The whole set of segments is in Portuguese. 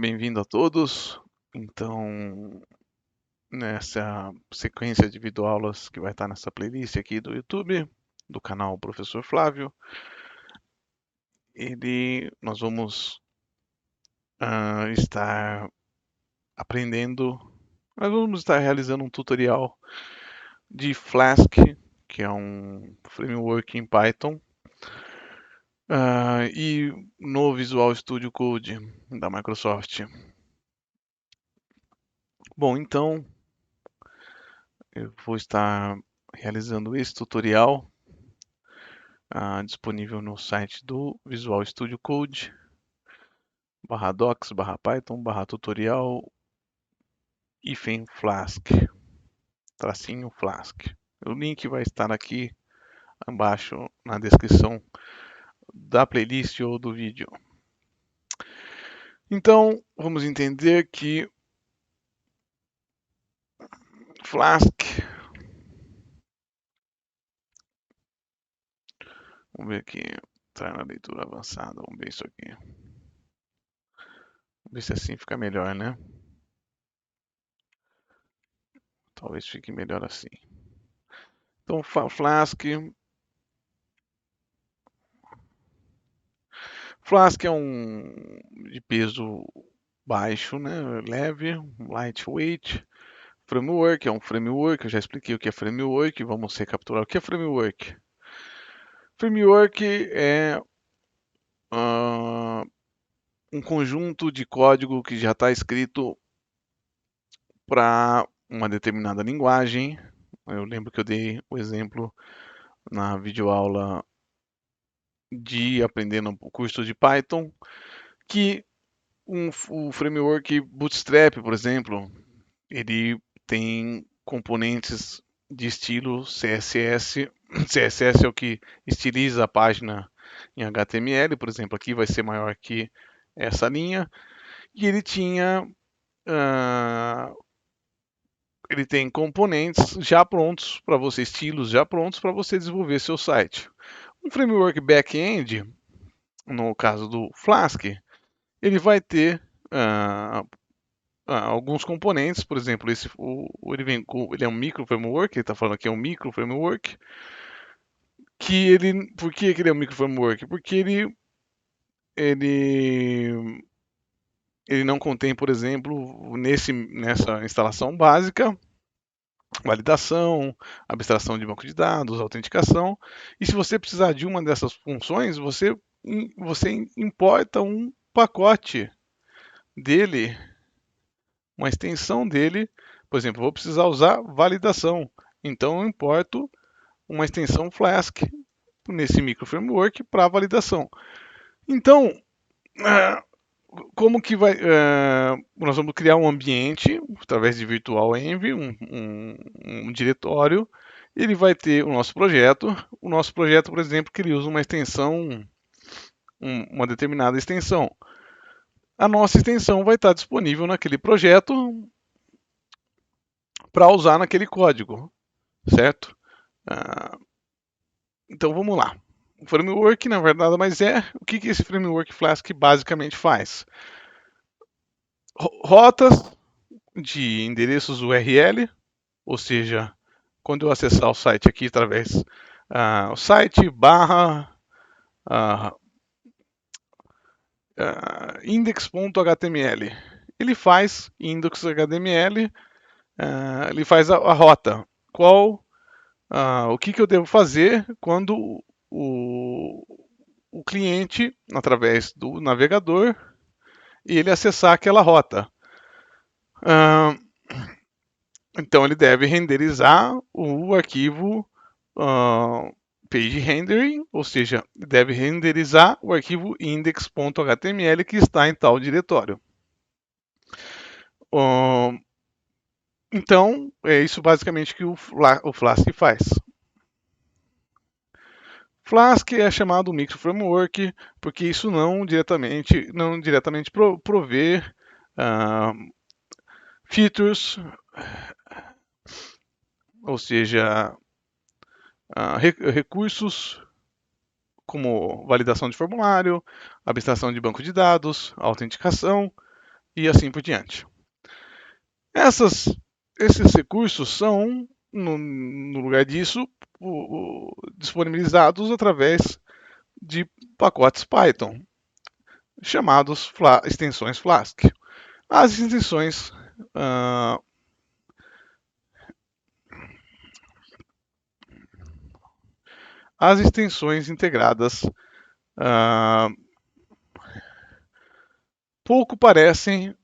Bem-vindo a todos. Então, nessa sequência de videoaulas que vai estar nessa playlist aqui do YouTube, do canal Professor Flávio, nós vamos estar aprendendo, nós vamos estar realizando um tutorial de Flask, que é um framework em Python, e no Visual Studio Code da Microsoft. Bom, então eu vou estar realizando esse tutorial disponível no site do Visual Studio Code, /docs, /python, /tutorial, -flask, tracinho Flask. O link vai estar aqui abaixo na descrição da playlist ou do vídeo. Então, vamos entender que Flask, vamos ver aqui, entrar na leitura avançada, vamos ver isso aqui. Vamos ver se assim fica melhor, né? Talvez fique melhor assim. Então, Flask é um de peso baixo, né? Leve, lightweight. Framework é um framework, eu já expliquei o que é framework, vamos recapitular o que é framework. Framework é um conjunto de código que já está escrito para uma determinada linguagem. Eu lembro que eu dei o exemplo na videoaula de aprendendo o curso de Python, que o framework Bootstrap, por exemplo, ele tem componentes de estilo CSS. CSS é o que estiliza a página em HTML, por exemplo, aqui vai ser maior que essa linha. E ele tem componentes já prontos para você, estilos já prontos para você desenvolver seu site. Um framework back-end, no caso do Flask, ele vai ter alguns componentes, por exemplo, ele é um micro framework, ele está falando aqui é um micro framework, por que ele é um micro framework? Porque ele, ele não contém, por exemplo, nessa instalação básica, validação, abstração de banco de dados, autenticação, e se você precisar de uma dessas funções, você importa um pacote dele, uma extensão dele. Por exemplo, vou precisar usar validação, então eu importo uma extensão Flask nesse micro framework para validação. Então, como que vai? Nós vamos criar um ambiente através de virtual env, um diretório. Ele vai ter o nosso projeto. O nosso projeto, por exemplo, que ele usa uma extensão, uma determinada extensão. A nossa extensão vai estar disponível naquele projeto para usar naquele código, certo? Então vamos lá. O framework, na verdade, mas o que esse framework Flask basicamente faz? Rotas de endereços URL, ou seja, quando eu acessar o site aqui através o site barra index.html, ele faz index.html, ele faz a rota. O que eu devo fazer quando o cliente, através do navegador, ele acessar aquela rota. Então ele deve renderizar o arquivo page rendering, ou seja, deve renderizar o arquivo index.html que está em tal diretório. Então, é isso basicamente que o Flask faz. Flask é chamado micro framework porque isso não diretamente provê features, ou seja, recursos como validação de formulário, abstração de banco de dados, autenticação e assim por diante. Esses recursos são, no lugar disso, disponibilizados através de pacotes Python, chamados extensões Flask. As extensões uh, as extensões integradas pouco parecem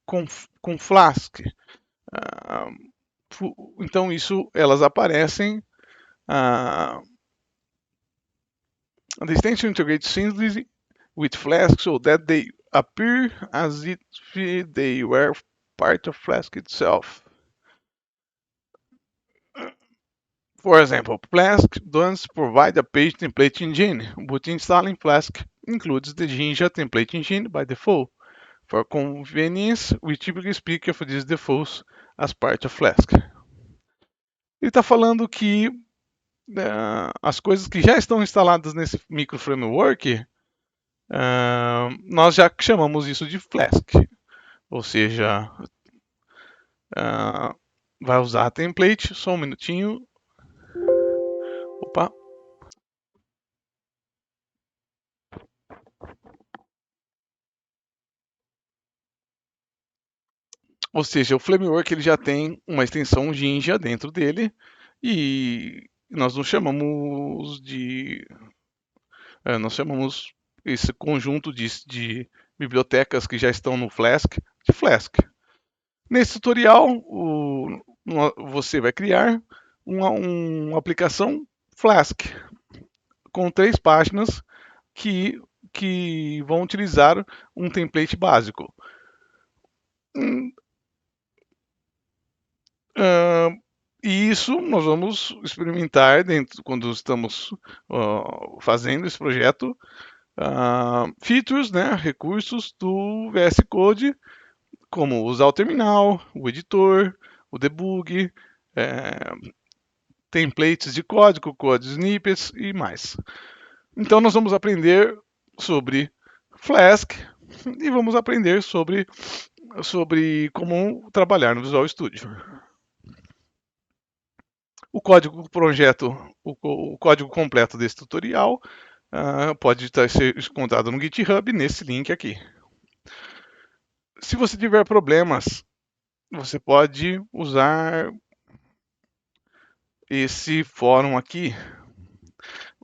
com Flask. Uh, então isso elas aparecem the extension integrates seamlessly with Flask so that they appear as if they were part of Flask itself. For example, Flask does provide a page template engine, but installing Flask includes the Jinja template engine by default. For convenience, we typically speak of these defaults as part of Flask. Ele está falando que as coisas que já estão instaladas nesse micro framework, nós já chamamos isso de Flask. Ou seja, vai usar a template, só um minutinho. Opa. Ou seja, o framework ele já tem uma extensão Jinja dentro dele e nós não chamamos de nós chamamos esse conjunto de bibliotecas que já estão no Flask de Flask. Nesse tutorial, você vai criar uma aplicação Flask com 3 páginas que vão utilizar um template básico. E isso nós vamos experimentar quando estamos fazendo esse projeto. Features, né, recursos do VS Code, como usar o terminal, o editor, o debug, templates de código, code snippets e mais. Então nós vamos aprender sobre Flask e vamos aprender sobre como trabalhar no Visual Studio. O código projeto, o código completo desse tutorial pode ser encontrado no GitHub nesse link aqui. Se você tiver problemas, você pode usar esse fórum aqui,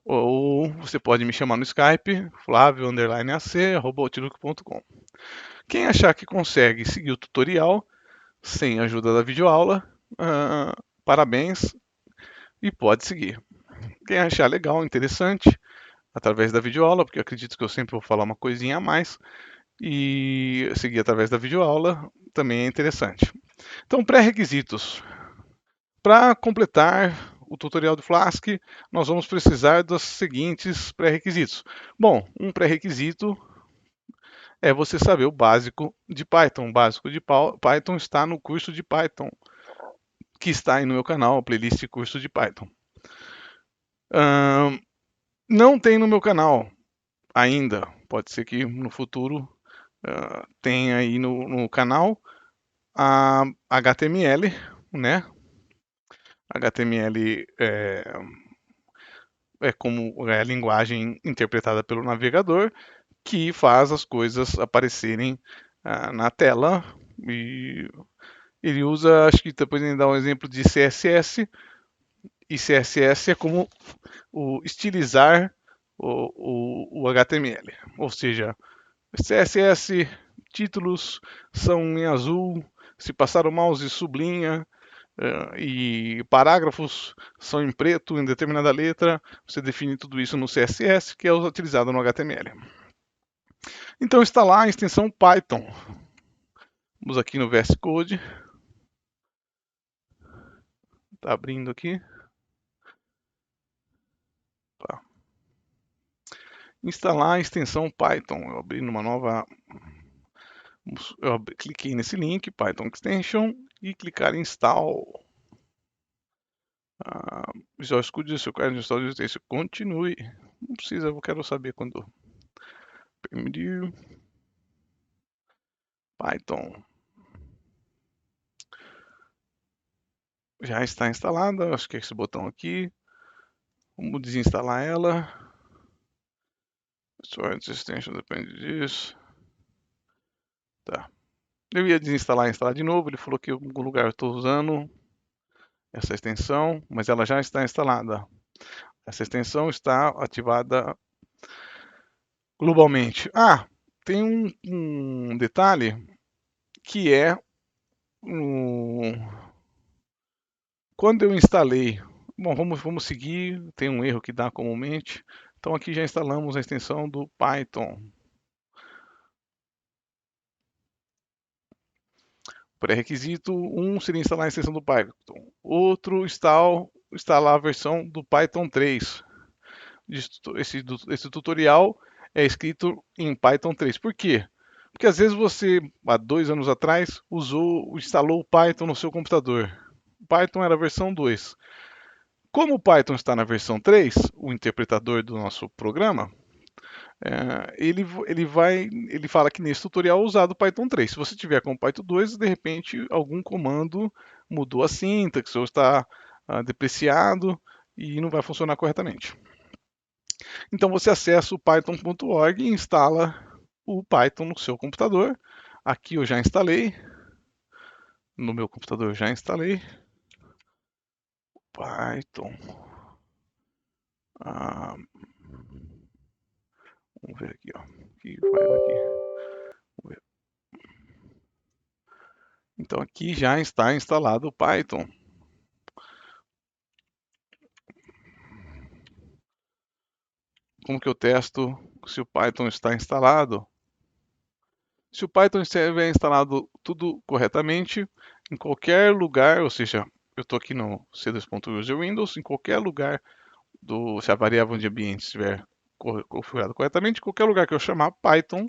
ou você pode me chamar no Skype, flavio_ac@outlook.com. Quem achar que consegue seguir o tutorial sem a ajuda da videoaula, parabéns e pode seguir. Quem achar legal, interessante, através da videoaula, porque eu acredito que eu sempre vou falar uma coisinha a mais, e seguir através da videoaula também é interessante. Então, pré-requisitos. Para completar o tutorial do Flask, nós vamos precisar dos seguintes pré-requisitos. Bom, um pré-requisito é você saber o básico de Python. O básico de Python está no curso de Python, que está aí no meu canal, a playlist curso de Python. Não tem no meu canal ainda, pode ser que no futuro tenha aí no canal a HTML, né? HTML é como a linguagem interpretada pelo navegador que faz as coisas aparecerem na tela. E ele usa, acho que depois ele dá um exemplo de CSS, e CSS é como estilizar o HTML. Ou seja, CSS, títulos são em azul, se passar o mouse sublinha, e parágrafos são em preto em determinada letra. Você define tudo isso no CSS, que é utilizado no HTML. Então está lá a extensão Python. Vamos aqui no VS Code. Está abrindo aqui. Tá. Instalar a extensão Python. Eu abri numa nova. Eu cliquei nesse link, Python Extension, e clicar em Install. Visual Studio, se eu quero instalar a extensão, continue. Não precisa, eu quero saber quando. Permitir. Python já está instalada, acho que é esse botão aqui. Vamos desinstalar ela. Storage extension depende disso. Tá. Eu ia desinstalar e instalar de novo. Ele falou que em algum lugar eu estou usando essa extensão, mas ela já está instalada. Essa extensão está ativada globalmente. Ah, tem um detalhe que é quando eu instalei. Bom, vamos seguir. Tem um erro que dá comumente. Então aqui já instalamos a extensão do Python. Pré-requisito 1 seria instalar a extensão do Python. Outro, instalar a versão do Python 3. Esse tutorial é escrito em Python 3. Por quê? Porque às vezes você, há 2 anos atrás, instalou o Python no seu computador. O Python era a versão 2. Como o Python está na versão 3, o interpretador do nosso programa, ele fala que nesse tutorial é usado o Python 3. Se você tiver com o Python 2, de repente algum comando mudou a sintaxe ou está depreciado e não vai funcionar corretamente. Então você acessa o python.org e instala o Python no seu computador. Aqui eu já instalei. No meu computador eu já instalei. Python. Ah, vamos ver aqui, ó. O que faz aqui? Vamos ver. Então aqui já está instalado o Python. Como que eu testo se o Python está instalado? Se o Python estiver instalado tudo corretamente, em qualquer lugar, ou seja, eu estou aqui no c2.user Windows, em qualquer lugar, se a variável de ambiente estiver configurada corretamente, em qualquer lugar que eu chamar Python,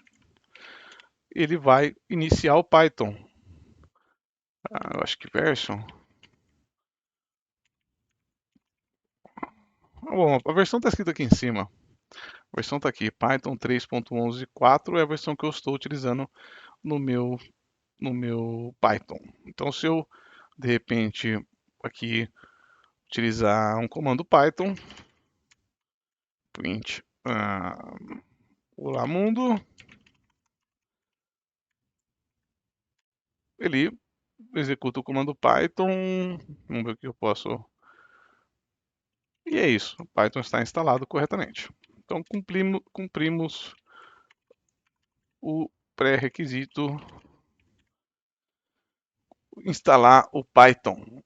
ele vai iniciar o Python. Eu acho que version. Bom, a versão está escrita aqui em cima. A versão está aqui, Python 3.11.4 é a versão que eu estou utilizando no meu Python. Então, se eu de repente aqui utilizar um comando Python, print olá mundo, ele executa o comando Python. Vamos ver o que eu posso. E é isso, o Python está instalado corretamente. Então cumprimos o pré-requisito instalar o Python.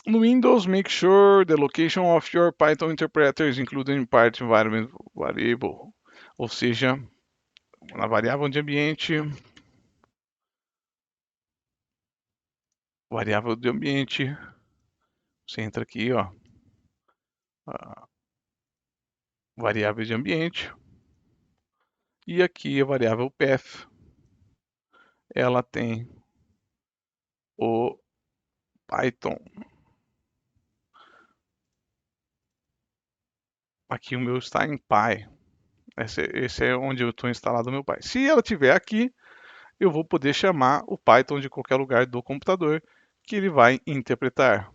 No Windows, make sure the location of your Python interpreter is included in part environment variable. Ou seja, na variável de ambiente, você entra aqui, ó, variável de ambiente, e aqui a variável path, ela tem o Python. Aqui o meu está em Py. Esse é onde eu estou instalado o meu Py. Se ela tiver aqui, eu vou poder chamar o Python de qualquer lugar do computador que ele vai interpretar.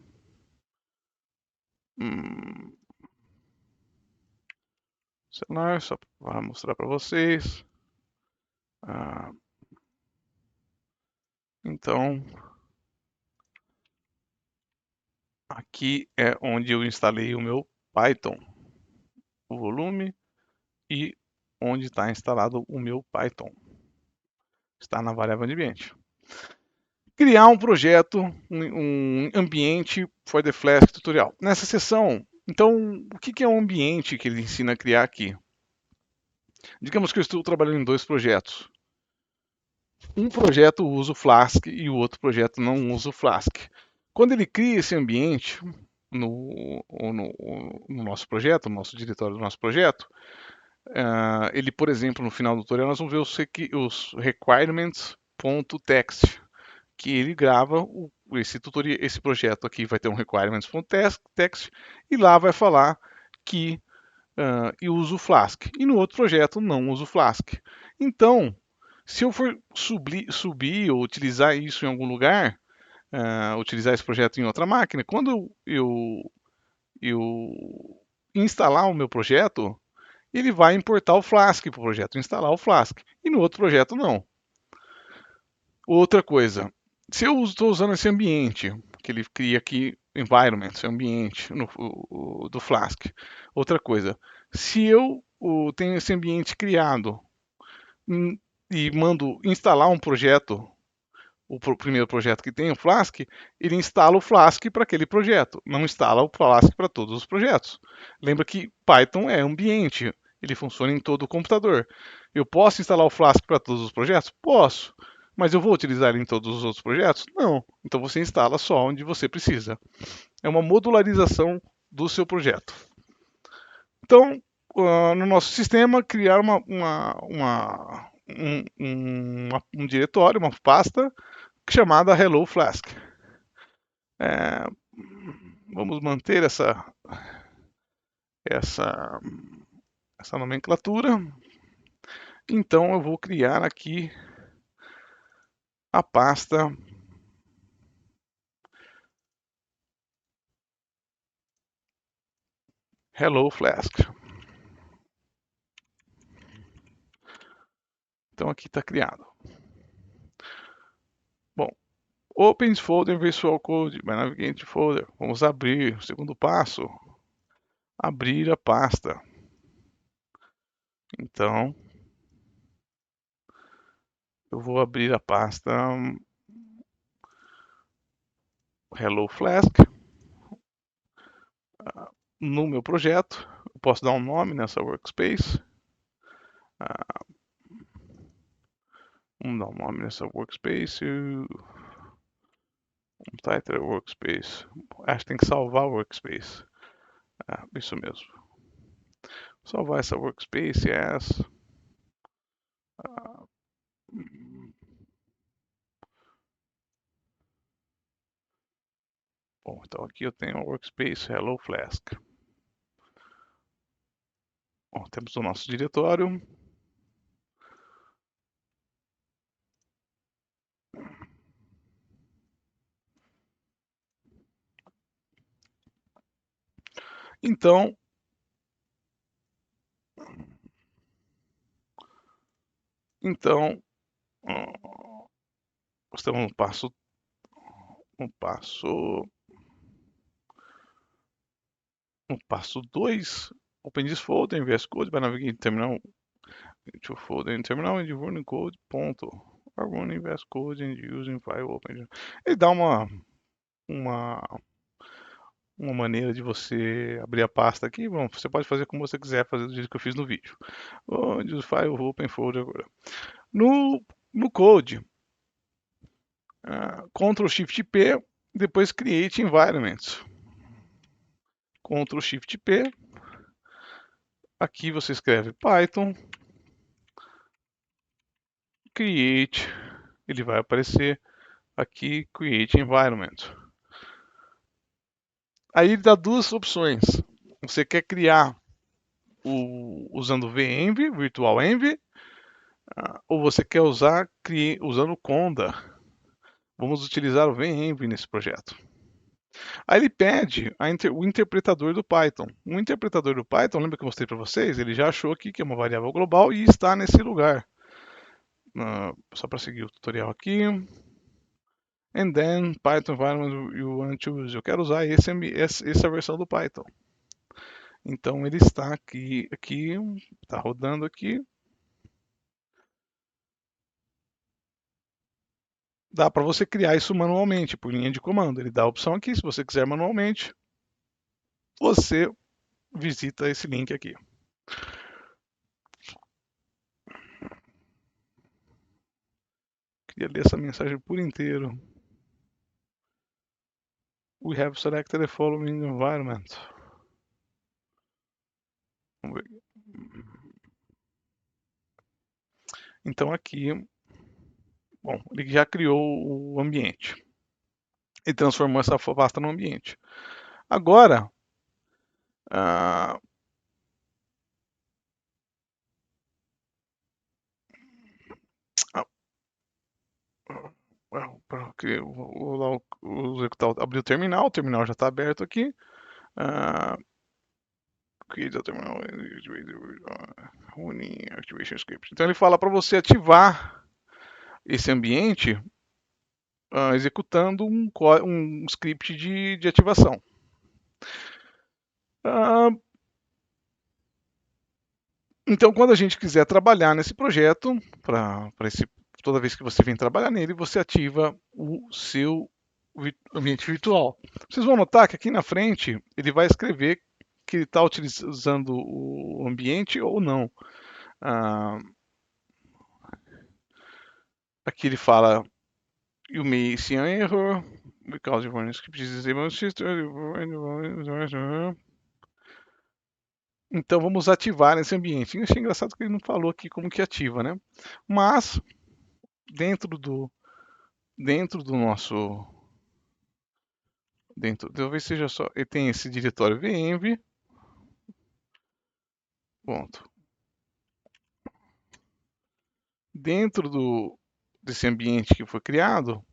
Celular, só para mostrar para vocês. Então, aqui é onde eu instalei o meu Python, o volume e onde está instalado o meu Python. Está na variável de ambiente. Criar um projeto, um ambiente for the Flask tutorial. Nessa sessão, então, o que é um ambiente que ele ensina a criar aqui? Digamos que eu estou trabalhando em 2 projetos. Um projeto usa o Flask e o outro projeto não usa o Flask. Quando ele cria esse ambiente no nosso projeto, no nosso diretório do nosso projeto, ele, por exemplo, no final do tutorial, nós vamos ver os requirements.txt, que ele grava esse projeto aqui vai ter um requirements.txt e lá vai falar que eu uso o Flask. E no outro projeto não uso o Flask. Então, Se eu for subir ou utilizar isso em algum lugar, utilizar esse projeto em outra máquina, quando eu instalar o meu projeto, ele vai importar o Flask para o projeto, instalar o Flask. E no outro projeto não. Outra coisa, se eu estou usando esse ambiente, que ele cria aqui, environment, esse ambiente do Flask. Outra coisa, se eu tenho esse ambiente criado e mando instalar um projeto, primeiro projeto que tem o Flask, ele instala o Flask para aquele projeto, não instala o Flask para todos os projetos. Lembra que Python é ambiente, ele funciona em todo o computador. Eu posso instalar o Flask para todos os projetos? Posso. Mas eu vou utilizar ele em todos os outros projetos? Não. Então você instala só onde você precisa. É uma modularização do seu projeto. Então, no nosso sistema, criar um diretório, uma pasta chamada Hello Flask. Vamos manter essa, essa nomenclatura. Então eu vou criar aqui a pasta Hello Flask. Então aqui está criado. Bom, Open Folder Visual Code, by Navigate Folder. Vamos abrir. O segundo passo, abrir a pasta. Então, eu vou abrir a pasta Hello Flask no meu projeto. Eu posso dar um nome nessa workspace. Vamos dar um nome nessa workspace. Um title workspace. Acho que tem que salvar o workspace. Isso mesmo. Salvar essa workspace as. Bom, então aqui eu tenho o workspace Hello Flask. Bom, temos o nosso diretório. Então, estamos no passo 2. Open this folder, VS Code by navigating terminal to folder in terminal and running code, ponto. Or running VS Code and using file open. Ele dá uma maneira de você abrir a pasta aqui. Bom, você pode fazer como você quiser, fazer do jeito que eu fiz no vídeo. Onde o file open folder agora. No code, Ctrl Shift P, depois Create Environments. Ctrl Shift P. Aqui você escreve Python, Create, ele vai aparecer aqui, Create Environment. Aí ele dá duas opções. Você quer criar usando VEnv, Virtual Env, ou você quer usar usando Conda. Vamos utilizar o VEnv nesse projeto. Aí ele pede o interpretador do Python. O interpretador do Python, lembra que eu mostrei para vocês? Ele já achou aqui que é uma variável global e está nesse lugar. Só para seguir o tutorial aqui. And then Python environment you want to use. Eu quero usar essa versão do Python. Então ele está aqui, está rodando aqui. Dá para você criar isso manualmente, por linha de comando. Ele dá a opção aqui, se você quiser manualmente, você visita esse link aqui. Queria ler essa mensagem por inteiro. We have selected the following environment. Vamos ver. Então aqui, bom, ele já criou o ambiente. Ele transformou essa pasta no ambiente. Agora, abrir o terminal já está aberto aqui. Create a terminal running activation script. Então ele fala para você ativar esse ambiente executando um script de ativação. Então, quando a gente quiser trabalhar nesse projeto, toda vez que você vem trabalhar nele, você ativa o seu ambiente virtual. Vocês vão notar que aqui na frente ele vai escrever que ele está utilizando o ambiente ou não. Aqui ele fala: You may see an error because your running script is disabled. Então vamos ativar esse ambiente. Eu achei engraçado que ele não falou aqui como que ativa, né? Mas dentro do nosso talvez seja só, ele tem esse diretório venv, ponto. Dentro desse ambiente que foi criado,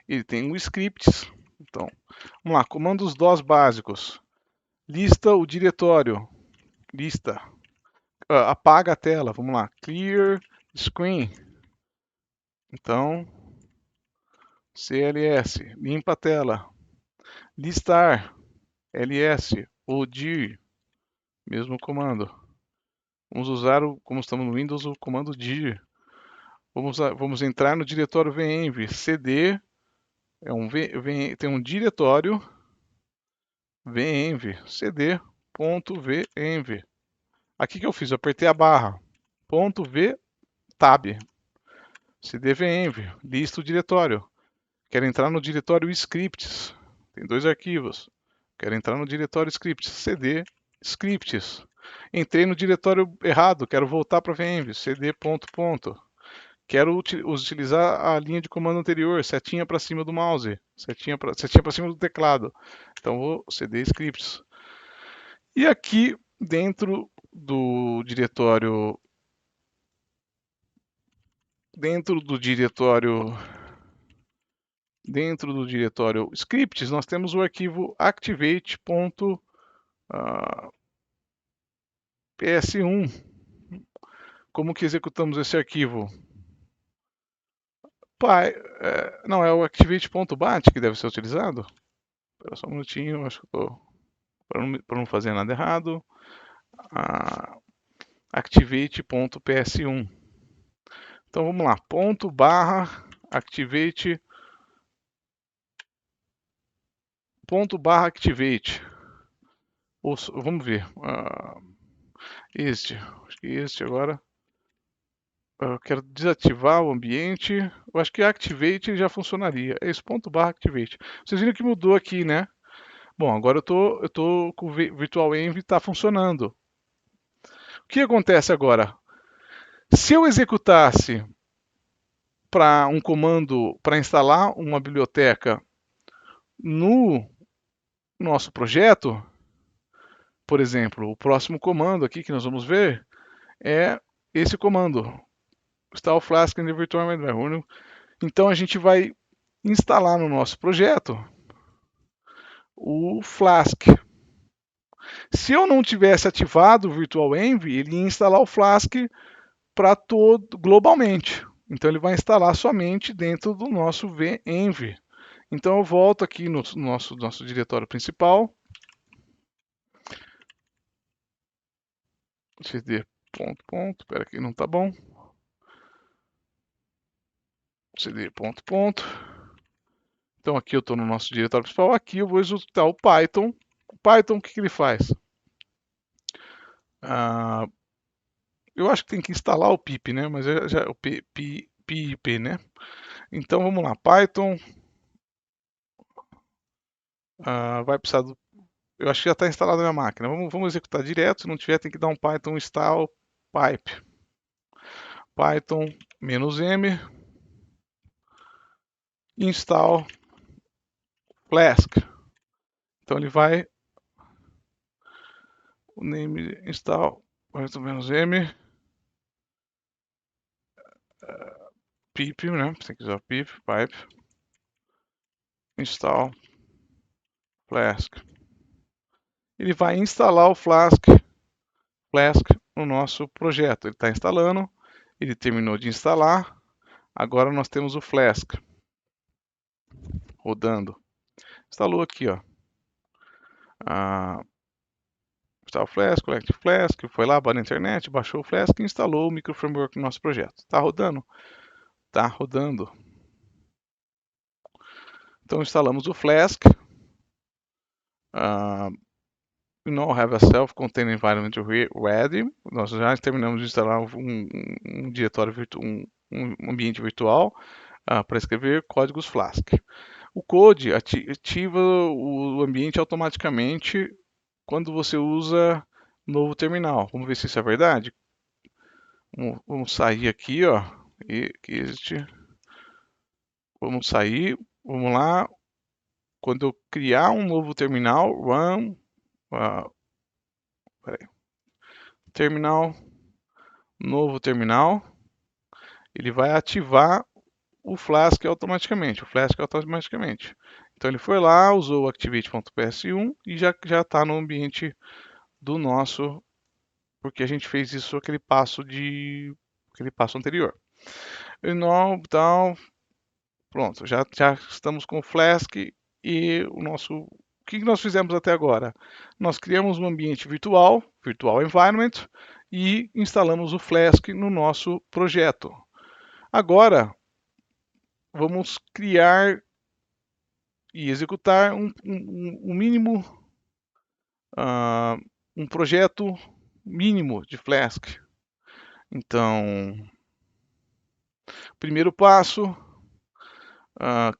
ele tem um scripts. Então, vamos lá, comandos DOS básicos. Lista o diretório, lista, apaga a tela, vamos lá, clear screen. Então, cls, limpa a tela. Listar, ls ou dir, mesmo comando. Vamos usar, como estamos no Windows, o comando dir. Vamos entrar no diretório venv, cd, tem um diretório venv, cd.venv. Aqui que eu fiz, eu apertei a barra, .v tab, cd venv, lista o diretório. Quero entrar no diretório scripts, tem dois arquivos. Quero entrar no diretório scripts, cd scripts. Entrei no diretório errado, quero voltar para venv, cd ponto. Quero utilizar a linha de comando anterior, setinha para cima do mouse, setinha para cima do teclado. Então vou cd scripts. E aqui dentro do diretório scripts, nós temos o arquivo activate.ps1. Como que executamos esse arquivo? Não, é o activate.bat que deve ser utilizado. Espera só um minutinho, acho que eu para não fazer nada errado. Activate.ps1. Então vamos lá, ponto barra activate, ponto barra activate. Vamos ver, acho que este agora. Eu quero desativar o ambiente. Eu acho que Activate já funcionaria. É esse ponto barra Activate. Vocês viram que mudou aqui, né? Bom, agora eu tô com o Virtual Env está funcionando. O que acontece agora? Se eu executasse para um comando para instalar uma biblioteca no nosso projeto, por exemplo, o próximo comando aqui que nós vamos ver é esse comando, install Flask in the virtual environment. Então a gente vai instalar no nosso projeto o Flask. Se eu não tivesse ativado o Virtual Env, ele ia instalar o Flask para todo globalmente. Então ele vai instalar somente dentro do nosso venv. Então eu volto aqui no nosso diretório principal. cd ponto, espera que não está bom. cd ponto. Então aqui eu estou no nosso diretório principal. Aqui eu vou executar o Python. O Python, o que ele faz? Eu acho que tem que instalar o pip, né? Mas o pip, né? Então vamos lá, Python. Vai precisar do. Eu acho que já está instalado na minha máquina. Vamos executar direto. Se não tiver, tem que dar um Python install pipe. Python -m install Flask. Então ele vai. O name install Python -m pip, né? Você tem que usar pip, pipe, install Flask. Ele vai instalar o Flask no nosso projeto. Ele está instalando, ele terminou de instalar. Agora nós temos o Flask rodando. Instalou aqui, ó. Install Flask, Collect Flask, foi lá na internet, baixou o Flask e instalou o microframework no nosso projeto. Está rodando? Está rodando. Então instalamos o Flask. We now have a self-contained environment ready. Nós já terminamos de instalar um diretório virtual, um ambiente virtual para escrever códigos Flask. O Code ativa o ambiente automaticamente quando você usa novo terminal. Vamos ver se isso é verdade. Vamos sair aqui, ó. Vamos sair. Vamos lá. Quando eu criar um novo terminal, run. Terminal. Novo terminal. Ele vai ativar o Flask automaticamente. Então ele foi lá, usou o activate.ps1 e já está no ambiente do nosso, porque a gente fez isso aquele passo anterior. E não, então, pronto, já estamos com o Flask e o que nós fizemos até agora? Nós criamos um ambiente virtual environment, e instalamos o Flask no nosso projeto. Agora, vamos criar e executar um mínimo, um projeto mínimo de Flask. Então, primeiro passo,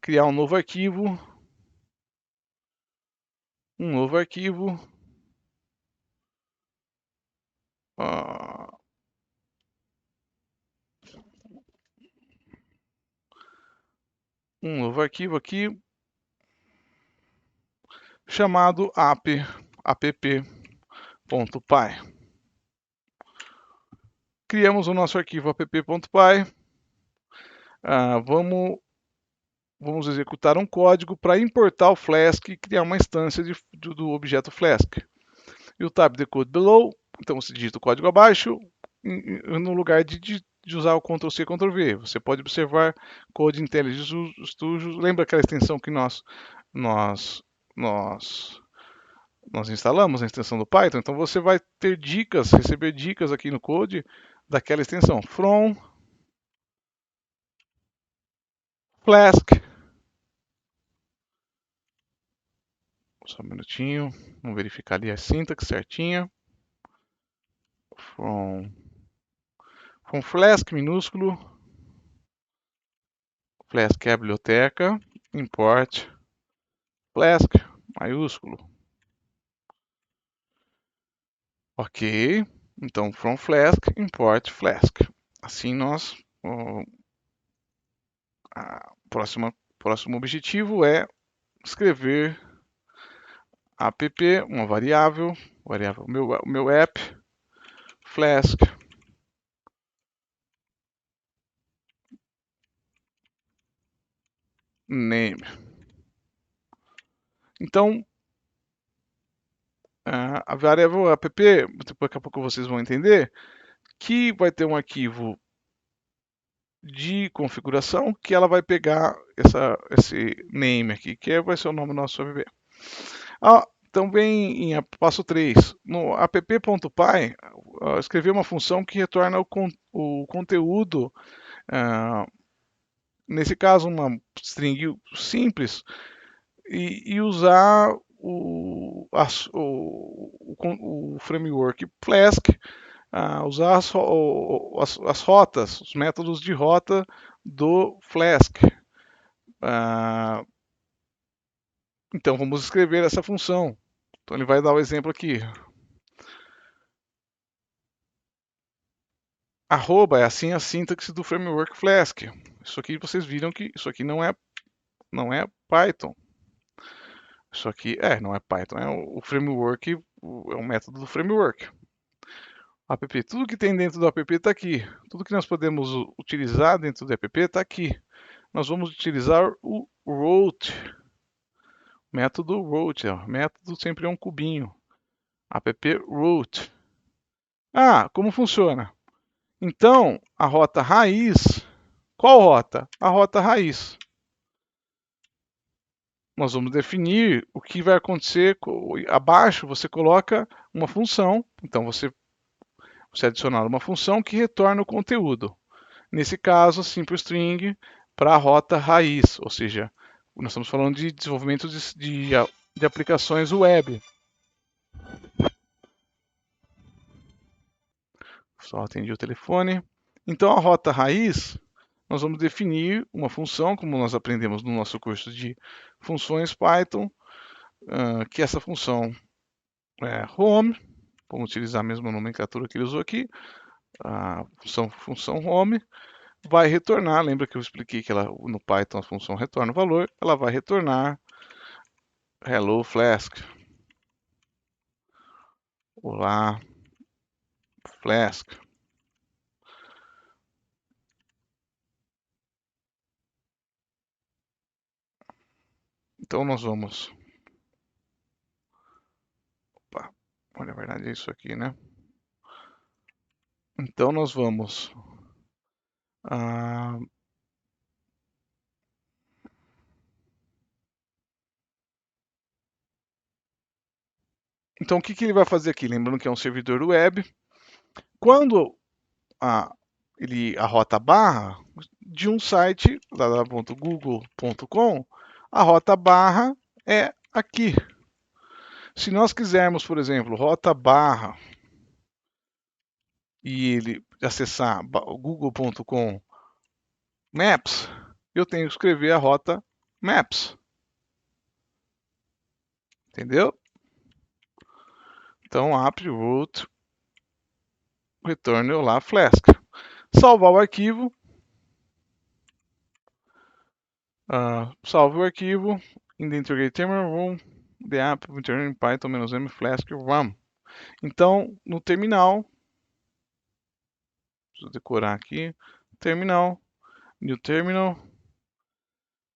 criar um novo arquivo. Um novo arquivo aqui chamado app.py. Criamos o nosso arquivo app.py. Vamos executar um código para importar o Flask e criar uma instância do objeto Flask. E o tab decode below, então você digita o código abaixo, no lugar de usar o Ctrl+C, Ctrl+V. Você pode observar Code Intelligence Studio. Lembra aquela extensão que nós instalamos, a extensão do Python? Então você vai ter dicas, receber dicas aqui no Code daquela extensão. From Flask. Só um minutinho, vamos verificar ali a sintaxe certinha. From Flask minúsculo. Flask é a biblioteca. Import Flask maiúsculo. Ok. Então, from Flask, import Flask. Assim nós... próximo objetivo é escrever app, uma variável meu app, Flask, name. Então, a variável app, daqui a pouco vocês vão entender, que vai ter um arquivo de configuração que ela vai pegar esse name aqui, que vai ser o nome do nosso app. Também em passo 3, no app.py, escrever uma função que retorna o conteúdo, nesse caso uma string simples, e usar o framework Flask, usar as rotas, os métodos de rota do Flask. Então vamos escrever essa função. Então ele vai dar o exemplo aqui. Arroba é assim a sintaxe do framework Flask. Isso aqui vocês viram que isso aqui não é Python. Isso aqui não é Python, é o framework, é um método do framework. app. Tudo que tem dentro do app está aqui. Tudo que nós podemos utilizar dentro do app está aqui. Nós vamos utilizar o route, método route. Ó. Método sempre é um cubinho. App route. Ah, como funciona? Então, a rota raiz. Qual rota? A rota raiz. Nós vamos definir o que vai acontecer. Abaixo você coloca uma função. Então você adicionar uma função que retorna o conteúdo. Nesse caso, simple string para a rota raiz, ou seja, nós estamos falando de desenvolvimento de aplicações web. Só atendi o telefone. Então, a rota raiz, nós vamos definir uma função, como nós aprendemos no nosso curso de funções Python, que essa função é home, vamos utilizar a mesma nomenclatura que ele usou aqui, a função home, vai retornar, lembra que eu expliquei que no Python a função retorna o valor, ela vai retornar hello Flask. Olá, Flask. Então nós vamos. Opa, olha, a verdade é isso aqui, né? Então nós vamos. Ah, então o que ele vai fazer aqui? Lembrando que é um servidor web. Quando a, a rota barra de um site, www.google.com, a rota barra é aqui. Se nós quisermos, por exemplo, rota barra e ele acessar google.com Maps, eu tenho que escrever a rota Maps. Entendeu? Então, app root return lá Flask. Salvar o arquivo. Salve o arquivo. In the integrate terminal room, the app return python-m flask ram. Então, no terminal, preciso decorar aqui, terminal, new terminal.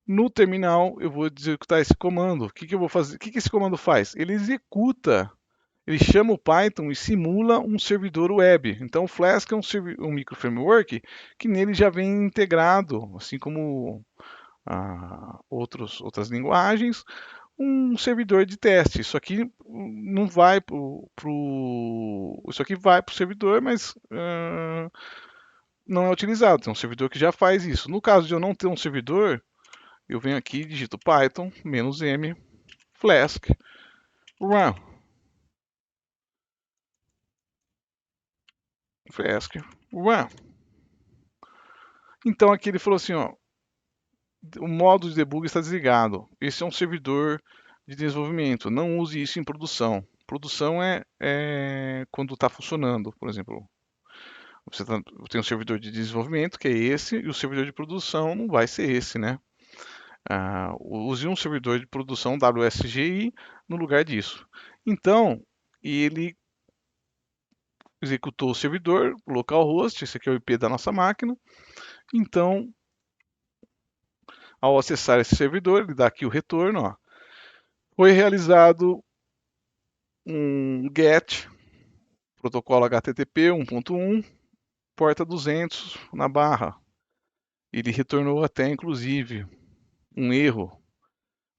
No terminal, eu vou executar esse comando. O que eu vou fazer? O que esse comando faz? Ele executa, ele chama o Python e simula um servidor web. Então, o Flask é um micro framework que nele já vem integrado, assim como outras linguagens, um servidor de teste. Isso aqui não vai isso aqui vai para o servidor, mas não é utilizado. Tem um servidor que já faz isso. No caso de eu não ter um servidor, eu venho aqui, digito Python -m Flask run. Flask run. Então aqui ele falou assim, ó, o modo de debug está desligado. Esse é um servidor de desenvolvimento. Não use isso em produção. Produção é quando está funcionando. Por exemplo, você tem um servidor de desenvolvimento, que é esse, e o servidor de produção não vai ser esse, né? Use um servidor de produção WSGI no lugar disso. Então, ele executou o servidor, localhost, esse aqui é o IP da nossa máquina. Então, ao acessar esse servidor, ele dá aqui o retorno, ó. Foi realizado um GET, protocolo HTTP 1.1, porta 200 na barra. Ele retornou até, inclusive, um erro.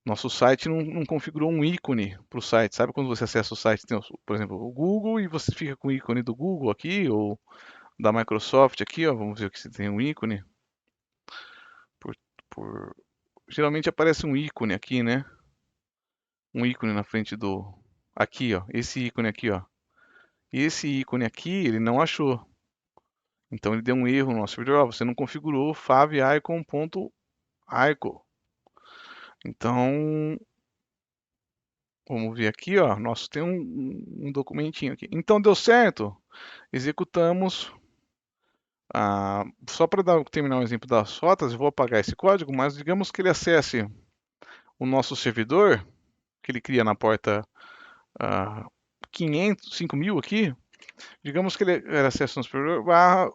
Nosso site não configurou um ícone para o site. Sabe quando você acessa o site, tem, por exemplo, o Google e você fica com o ícone do Google aqui, ou da Microsoft aqui, ó, vamos ver aqui se tem um ícone. Por, por... Geralmente aparece um ícone aqui, né? Um ícone na frente do... Aqui, ó, esse ícone aqui, ó. E esse ícone aqui, ele não achou. Então ele deu um erro no nosso servidor. Você não configurou favicon.icon. Então, vamos ver aqui, ó. Nosso tem um documentinho aqui. Então deu certo. Executamos. Só para terminar o exemplo das rotas, eu vou apagar esse código, mas digamos que ele acesse o nosso servidor, que ele cria na porta 500, 5000 aqui. Digamos que ele acessa no servidor barra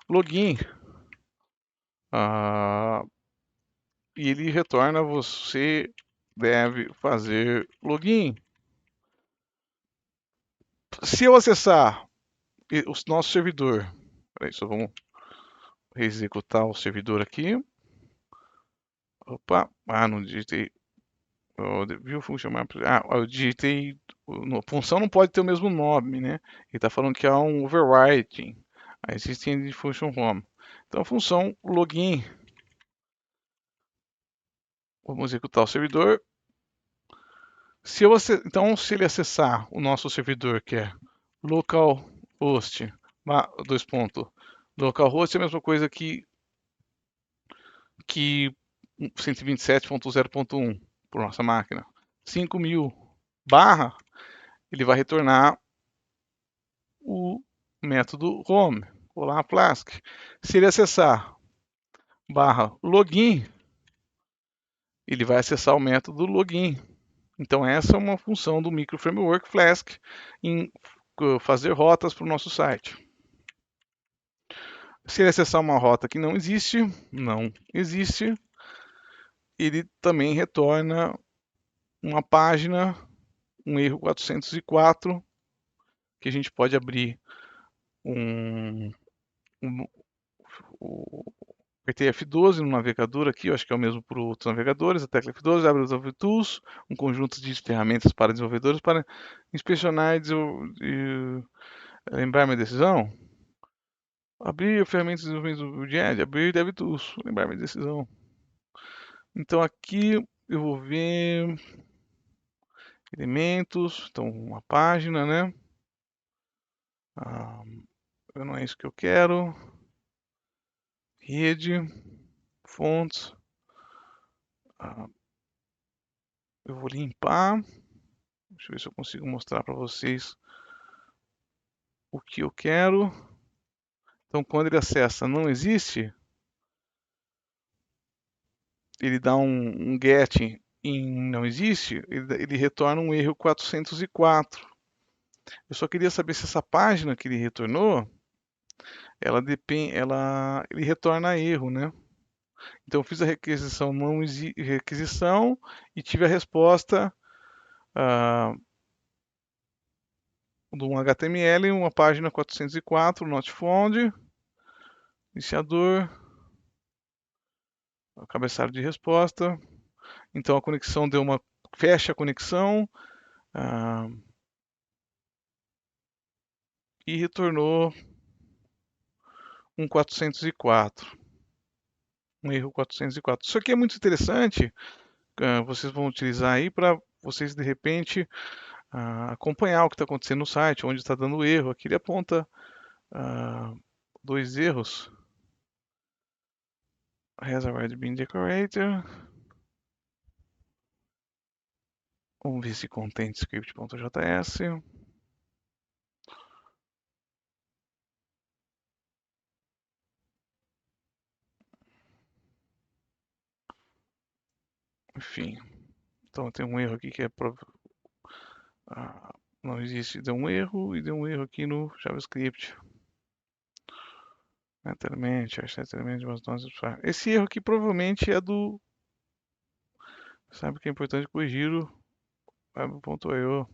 login, ah, e ele retorna: você deve fazer login. Se eu acessar o nosso servidor, peraí, só vamos executar o servidor aqui. Opa, não digitei. View function map. Eu digitei. A função não pode ter o mesmo nome, né? Ele está falando que há um overwriting. A existing function home. Então, a função login. Vamos executar o servidor. Então, se ele acessar o nosso servidor, que é localhost, dois pontos, localhost é a mesma coisa que 127.0.1 por nossa máquina. 5.000 barra, ele vai retornar o método home, olá Flask. Se ele acessar barra login, ele vai acessar o método login. Então essa é uma função do Micro Framework Flask em fazer rotas para o nosso site. Se ele acessar uma rota que não existe, ele também retorna uma página, um erro 404, que a gente pode abrir o apertei F12 no navegador aqui, eu acho que é o mesmo para outros navegadores, a tecla F12 abre o Developer Tools, um conjunto de ferramentas para desenvolvedores para inspecionar e lembrar minha decisão. Abrir ferramentas de desenvolvimento de Edge, abrir DevTools, lembrar minha decisão. Então aqui eu vou ver elementos, então uma página, né? Não é isso que eu quero. Rede, fontes. Eu vou limpar. Deixa eu ver se eu consigo mostrar para vocês o que eu quero. Então, quando ele acessa não existe, ele dá um get em não existe, ele retorna um erro 404. Eu só queria saber se essa página que ele retornou, ele retorna erro, né? Então, eu fiz a requisição não requisição e tive a resposta de um HTML, uma página 404, not found, iniciador, cabeçalho de resposta. Então a conexão deu uma fecha a conexão e retornou um 404, um erro 404. Isso aqui é muito interessante, vocês vão utilizar aí para vocês de repente acompanhar o que está acontecendo no site, onde está dando erro. Aqui ele aponta dois erros. Has already been decorated. Vamos ver se contém script.js. Enfim, então tem um erro aqui que é não existe, deu um erro e deu um erro aqui no JavaScript. Esse erro aqui provavelmente é do. Sabe que é importante corrigir o web.io.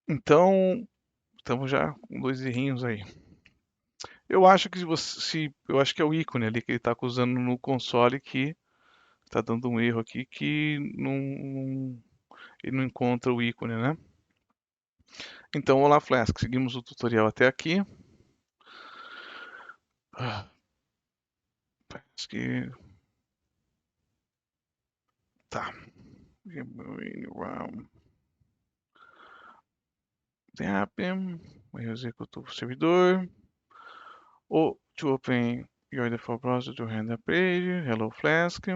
Então, estamos já com dois errinhos aí. Eu acho que eu acho que é o ícone ali que ele está acusando no console que está dando um erro aqui que ele não encontra o ícone, né? Então, olá Flask, seguimos o tutorial até aqui. Parece que tá. Happen, eu executo o servidor. Ou to open your default browser to render page, hello Flask.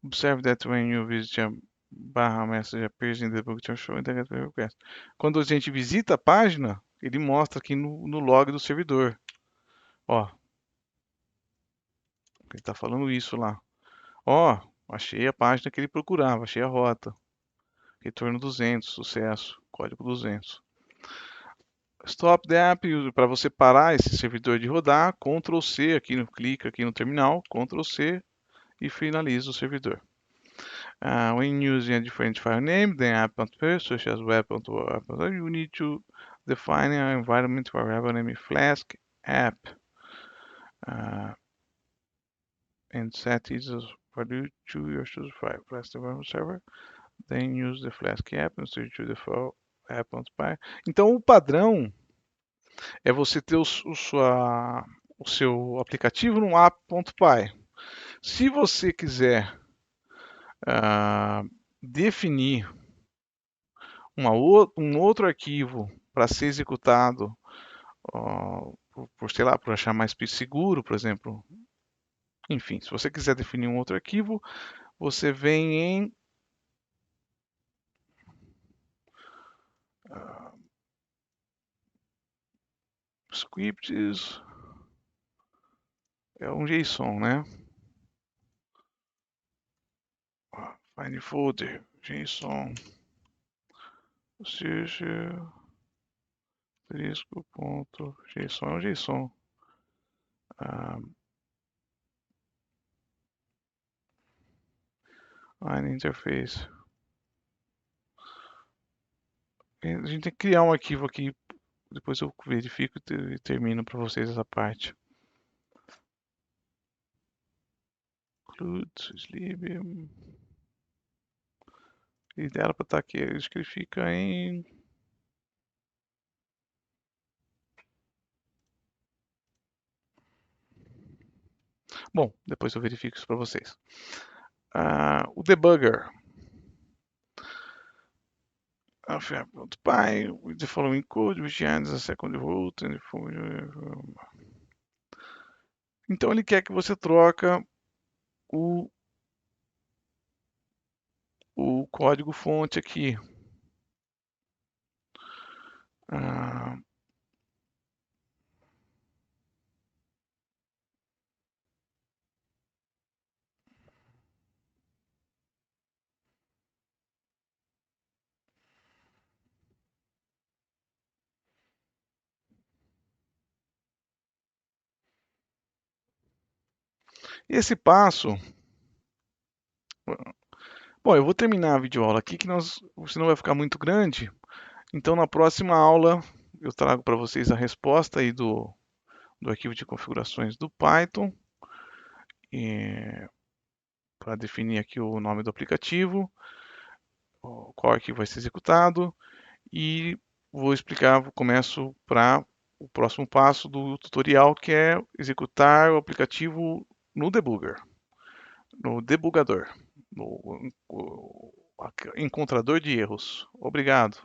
Observe that when you visit a barra message appears in the book to show integrate request. Quando a gente visita a página, ele mostra aqui no log do servidor. Ó, Ele está falando isso lá. Ó, achei a página que ele procurava, achei a rota. Retorno 200, sucesso, código 200. Stop the app, para você parar esse servidor de rodar, Ctrl C, clica aqui no terminal, Ctrl C e finaliza o servidor. When using a different file name than app.py, such as web.app, you need to define an environment variable named Flask app and set its value to your choose file. Flask environment server, then use the Flask app and switch to the file app.py. Então o padrão é você ter o seu aplicativo no app.py. Se você quiser definir um outro arquivo para ser executado, sei lá, por achar mais seguro, por exemplo. Enfim, se você quiser definir um outro arquivo, você vem em scripts, é um JSON, né? Find folder, JSON, seja JSON é um JSON. Line interface. A gente tem que criar um arquivo aqui, depois eu verifico e termino para vocês essa parte. Include, sleep. E era para estar aqui, acho que ele fica em. Bom, depois eu verifico isso para vocês. O debugger. Py, with the following code, which ends a second root. Então ele quer que você troca o código fonte aqui. Esse passo. Bom, eu vou terminar a videoaula aqui, que senão vai ficar muito grande. Então, na próxima aula, eu trago para vocês a resposta aí do arquivo de configurações do Python, para definir aqui o nome do aplicativo, qual arquivo vai ser executado, e começo para o próximo passo do tutorial, que é executar o aplicativo no debugger, no debugador, no encontrador de erros. Obrigado.